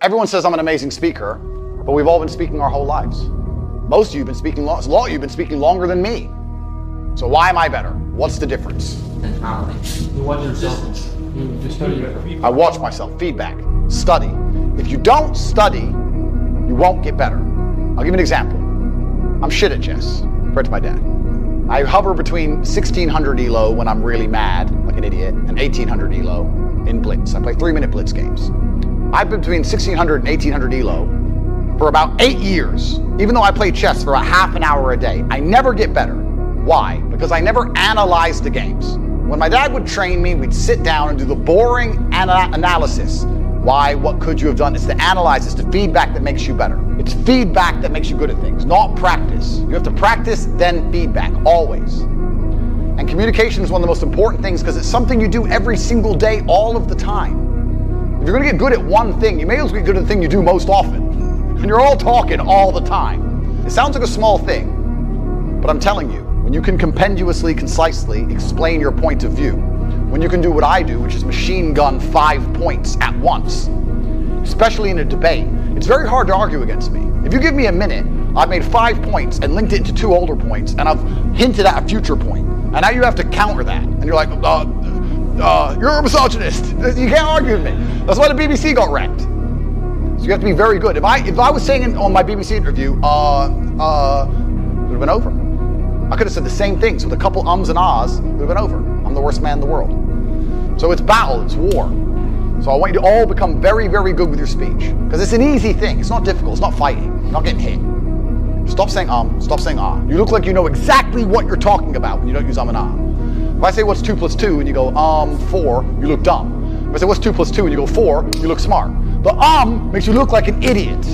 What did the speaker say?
Everyone says I'm an amazing speaker, but we've all been speaking our whole lives. Most of you have been speaking, a lot of you have been speaking longer than me. So why am I better? What's the difference? You watch yourself. You study. I watch myself, feedback, study. If you don't study, you won't get better. I'll give you an example. I'm shit at chess, compared to my dad. I hover between 1600 ELO when I'm really mad, like an idiot, and 1800 ELO in Blitz. I play 3-minute Blitz games. I've been between 1600 and 1800 ELO for about 8 years. Even though I play chess for about half an hour a day, I never get better. Why? Because I never analyze the games. When my dad would train me, we'd sit down and do the boring analysis. Why? What could you have done? It's the analyze, it's the feedback that makes you better. It's feedback that makes you good at things, not practice. You have to practice, then feedback, always. And communication is one of the most important things because it's something you do every single day, all of the time. If you're going to get good at one thing, you may as well get good at the thing you do most often. And you're all talking all the time. It sounds like a small thing, but I'm telling you, when you can compendiously, concisely explain your point of view, when you can do what I do, which is machine gun 5 points at once, especially in a debate, it's very hard to argue against me. If you give me a minute, I've made 5 points and linked it into 2 older points, and I've hinted at a future point. And now you have to counter that. And you're like, you're a misogynist. You can't argue with me. That's why the BBC got wrecked. So you have to be very good. If I was saying on my BBC interview, it would have been over. I could have said the same things with a couple ums and ahs, it would have been over. I'm the worst man in the world. So it's battle, it's war. So I want you to all become very, very good with your speech. Because it's an easy thing, it's not difficult, it's not fighting, you're not getting hit. Stop saying stop saying ah. You look like you know exactly what you're talking about when you don't use and ah. If I say what's 2 plus 2 and you go 4, you look dumb. If I say what's 2 plus 2 and you go 4, you look smart. The makes you look like an idiot.